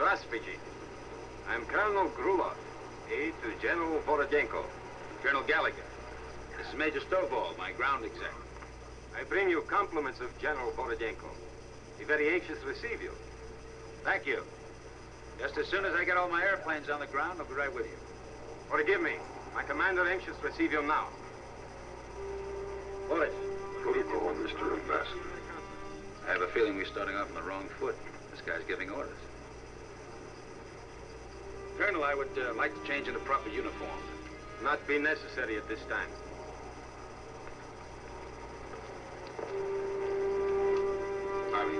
Здравствуйте. I'm Colonel Grulov, aide to General Vorodenko. Colonel Gallagher. This is Major Stovall, my ground exec. I bring you compliments of General Vorodenko. He's very anxious to receive you. Thank you. Just as soon as I get all my airplanes on the ground, I'll be right with you. Forgive me. My commander anxious to receive you now. Boris. Protocol, Mr. Ambassador. I have a feeling we're starting off on the wrong foot. This guy's giving orders. Colonel, I would like to change into proper uniform. Not be necessary at this time. Harvey,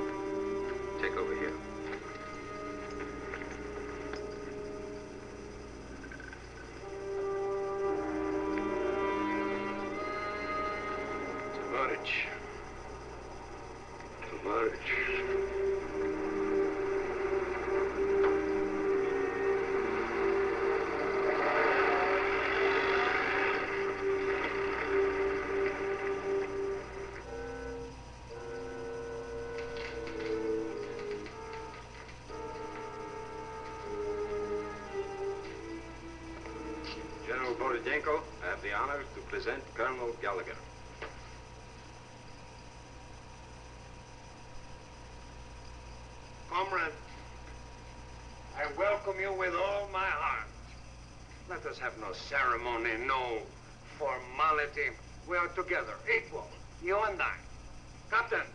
take over here. General Vorodenko, I have the honor to present Colonel Gallagher. Comrade, I welcome you with all my heart. Let us have no ceremony, no formality. We are together, equal, you and I. Captain.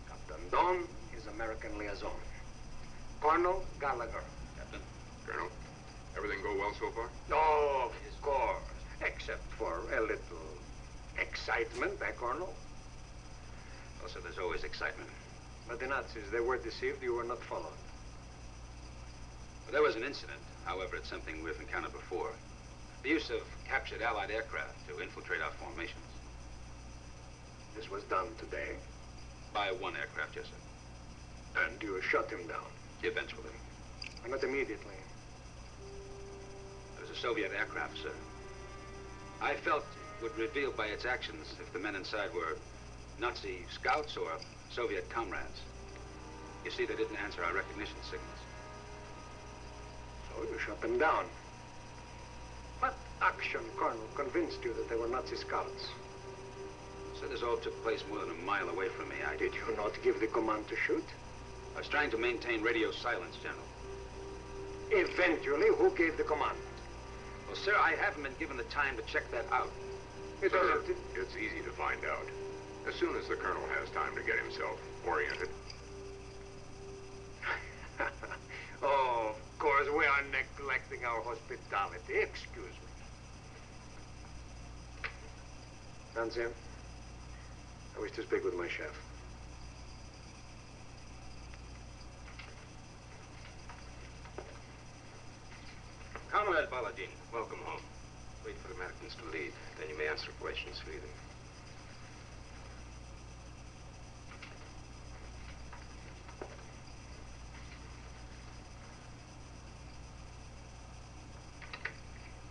Captain Don is American liaison. Colonel Gallagher. Captain. Colonel, everything go well so far? Oh, of course. Except for a little excitement, eh, Colonel? Also, there's always excitement. But the Nazis, they were deceived. You were not followed. Well, there was an incident. However, it's something we've encountered before. The use of captured Allied aircraft to infiltrate our formations. This was done today. By one aircraft, yes, sir. And you shut him down. Eventually. But not immediately. It was a Soviet aircraft, sir. I felt it would reveal by its actions if the men inside were Nazi scouts or Soviet comrades. You see, they didn't answer our recognition signals. So you shut them down. What action, Colonel, convinced you that they were Nazi scouts? So this all took place more than a mile away from me. Did you not give the command to shoot? I was trying to maintain radio silence, General. Eventually, who gave the command? Well, sir, I haven't been given the time to check that out. It Sir, doesn't... it's easy to find out. As soon as the colonel has time to get himself oriented. Oh, of course, we are neglecting our hospitality. Excuse me. Nancy, I wish to speak with my chef. Comrade Baladin, welcome home. Wait for the Americans to leave, then you may answer questions freely.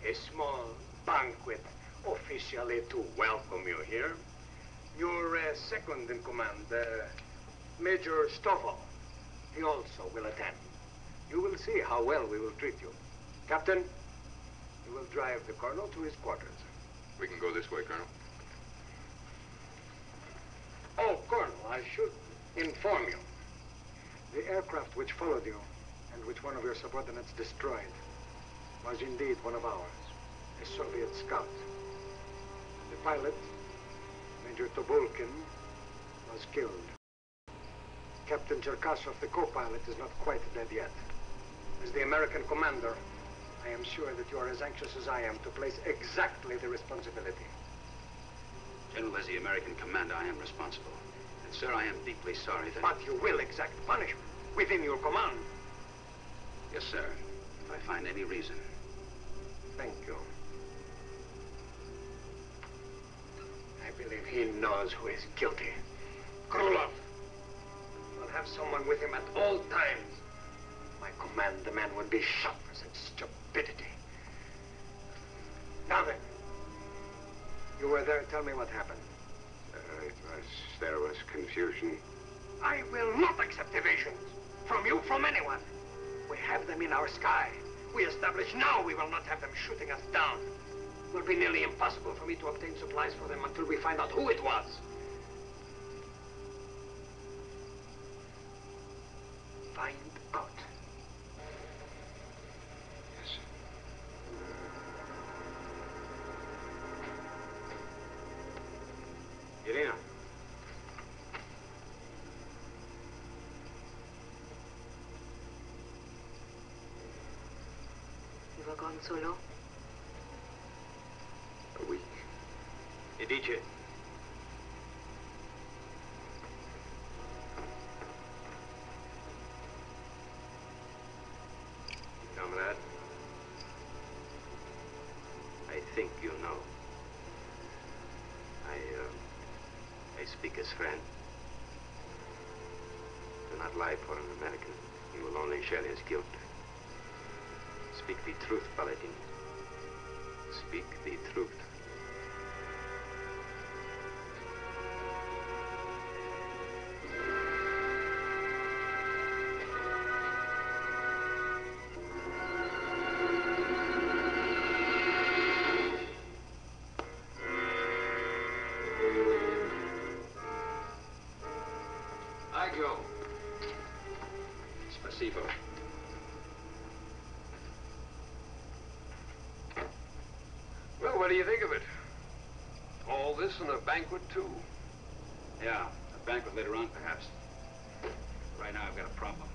A small banquet officially to welcome you here. Your second in command, Major Stovall, he also will attend. You will see how well we will treat you. Captain, you will drive the colonel to his quarters. We can go this way, Colonel. Oh, Colonel, I should inform you. The aircraft which followed you and which one of your subordinates destroyed was indeed one of ours, a Soviet scout. The pilot, Major Tobulkin, was killed. Captain Cherkasov, the co-pilot, is not quite dead yet. As the American commander, I am sure that you are as anxious as I am to place exactly the responsibility. General, as the American commander, I am responsible. And, sir, I am deeply sorry that... But you will exact punishment within your command. Yes, sir. If I find any reason. Thank you. I believe he knows who is guilty. Krulov will have someone with him at all times. My command, the man would be shot for such stupidity. Now then, you were there. Tell me what happened. There was confusion. I will not accept evasions. From you, from anyone. We have them in our sky. We establish now we will not have them shooting us down. It will be nearly impossible for me to obtain supplies for them until we find out who it was. Find out. Yes. Irina. You were gone so long? A week. Idice. Comrade, I think you know. I speak as friend. Do not lie for an American. You will only share his guilt. Speak the truth, Paladin. Speak the truth. Hi, Joe. Spasibo. Well, what do you think of it? All this and a banquet, too. Yeah, a banquet later on, perhaps. Right now, I've got a problem.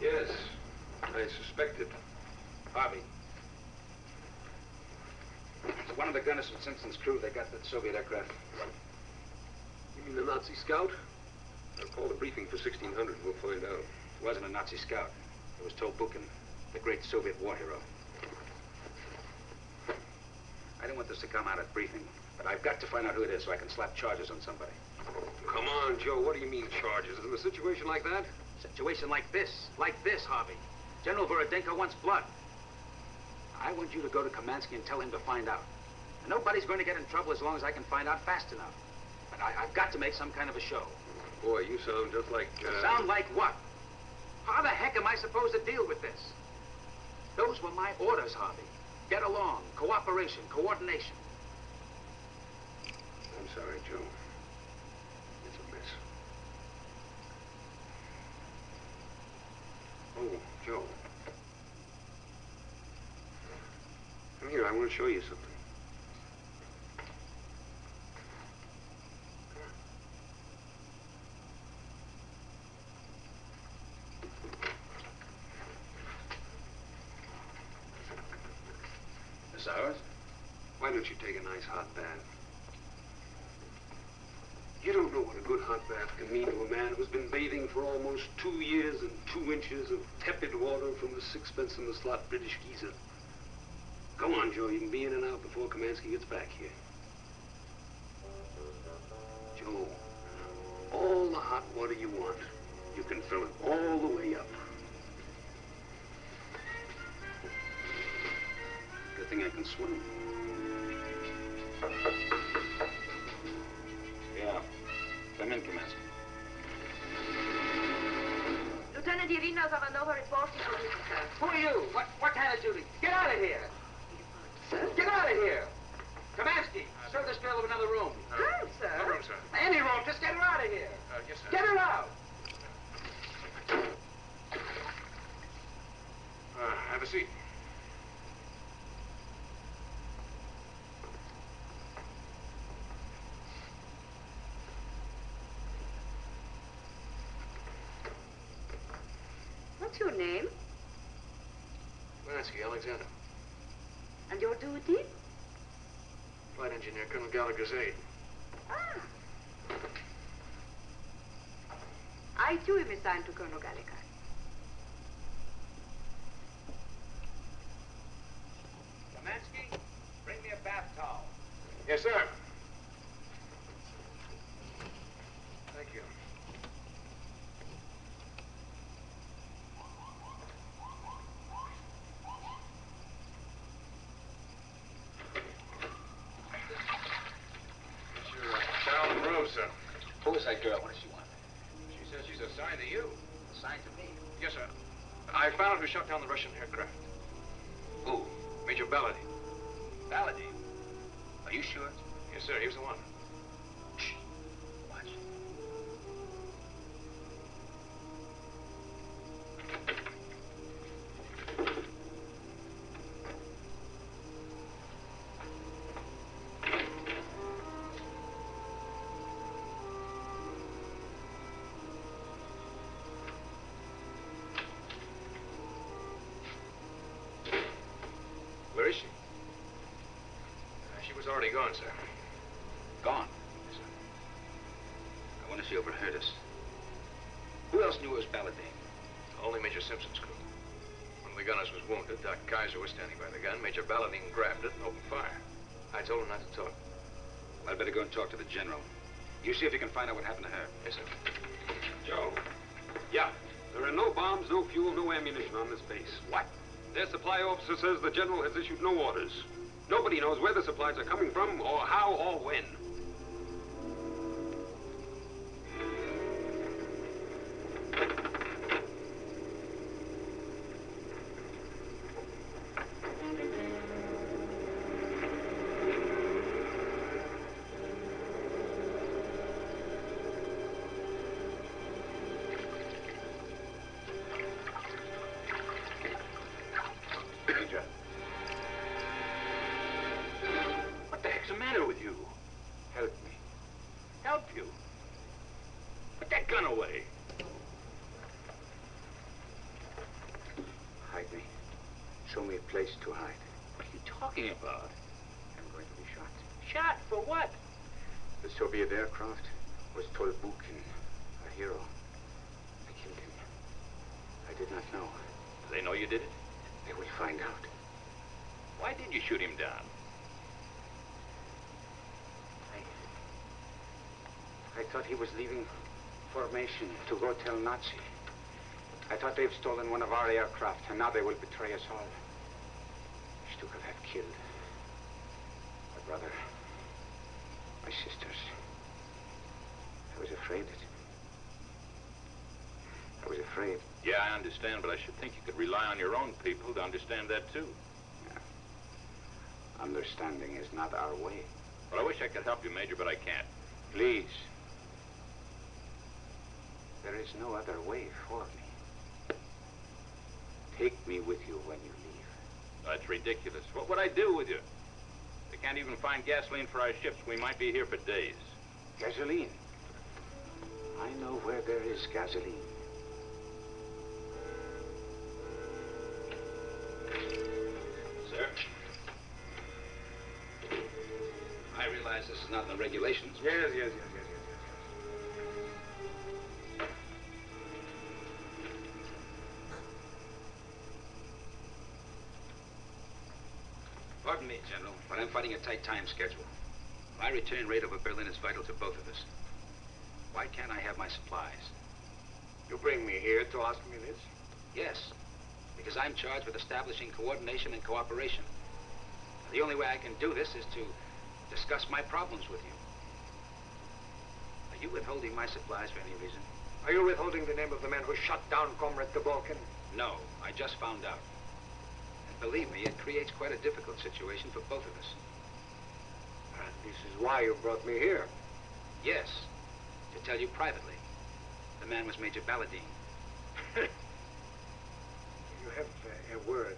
Yes, I suspected. Harvey. One of the gunners from Simpson's crew, they got that Soviet aircraft. You mean the Nazi scout? I'll call the briefing for 1600. We'll find out. It wasn't a Nazi scout. It was Tolbukin, the great Soviet war hero. I didn't want this to come out at briefing, but I've got to find out who it is so I can slap charges on somebody. Come on, Joe. What do you mean charges? In a situation like that? Situation like this, Harvey. General Vorodenko wants blood. I want you to go to Kamansky and tell him to find out. And nobody's going to get in trouble as long as I can find out fast enough. But I've got to make some kind of a show. Boy, you sound just like... Sound like what? How the heck am I supposed to deal with this? Those were my orders, Harvey. Get along, cooperation, coordination. I'm sorry, Joe. It's a mess. Oh, Joe. Come here, I want to show you something. Miss Ours? Why don't you take a nice hot bath? You don't know what a good hot bath can mean to a man who's been bathing for almost 2 years in 2 inches of tepid water from the sixpence in the slot British geyser. Come on, Joe, you can be in and out before Kamansky gets back here. Joe, all the hot water you want, you can fill it all the way up. Good thing I can swim. Yeah. Come in, Kamansky. Lieutenant Irina Zavanova reporting for duty, sir. Who are you? What kind of duty? Get out of here! Sir? Get out of here! Kamansky, show this girl to another room. Hi, sir. No room, sir. Any room, just get her out of here. Yes, sir. Get her out! Have a seat. What's your name? Lansky, Alexander. And your duty? Flight engineer, Colonel Gallagher's aide. Ah. I too am assigned to Colonel Gallagher. Kamansky, bring me a bath towel. Yes, sir. Thank you. It's your towel and robe, sir. Who is that girl? What does she want? She assigned to you. Assigned to me. Yes, sir. I found out who shot down the Russian aircraft. Who? Major Baladin. Baladin. Are you sure? Yes, sir. He was the one. Shh. Watch. Where is she? She was already gone, sir. Gone. Yes, sir. I wonder if she overheard us. Who else knew it was Baladin? Only Major Simpson's crew. One of the gunners was wounded. Doc Kaiser was standing by the gun. Major Baladin grabbed it and opened fire. I told him not to talk. I'd better go and talk to the general. You see if you can find out what happened to her. Yes, sir. Joe? Yeah. There are no bombs, no fuel, no ammunition on this base. What? Their supply officer says the general has issued no orders. Nobody knows where the supplies are coming from, or how, or when. What the heck's the matter with you? Help me. Help you? Put that gun away. Hide me. Show me a place to hide. What are you talking about? I'm going to be shot. Shot for what? The Soviet aircraft was Tolbukin, a hero. I killed him. I did not know. Do they know you did it? They will find out. Why did you shoot him down? I thought he was leaving formation to go tell Nazi. I thought they've stolen one of our aircraft, and now they will betray us all. Stukov have killed my brother, my sisters. I was afraid. I was afraid. Yeah, I understand, but I should think you could rely on your own people to understand that, too. Yeah. Understanding is not our way. Well, I wish I could help you, Major, but I can't. Please. There is no other way for me. Take me with you when you leave. That's ridiculous. What would I do with you? They can't even find gasoline for our ships. We might be here for days. Gasoline. I know where there is gasoline. Sir? I realize this is not in the regulations. Yes. Pardon me, General, but I'm fighting a tight time schedule. My return rate over Berlin is vital to both of us. Why can't I have my supplies? You bring me here to ask me this? Yes, because I'm charged with establishing coordination and cooperation. The only way I can do this is to discuss my problems with you. Are you withholding my supplies for any reason? Are you withholding the name of the man who shot down Comrade Tabalkin? No, I just found out. And believe me, it creates quite a difficult situation for both of us. And this is why you brought me here. Yes, to tell you privately. The man was Major Baladin. You have a word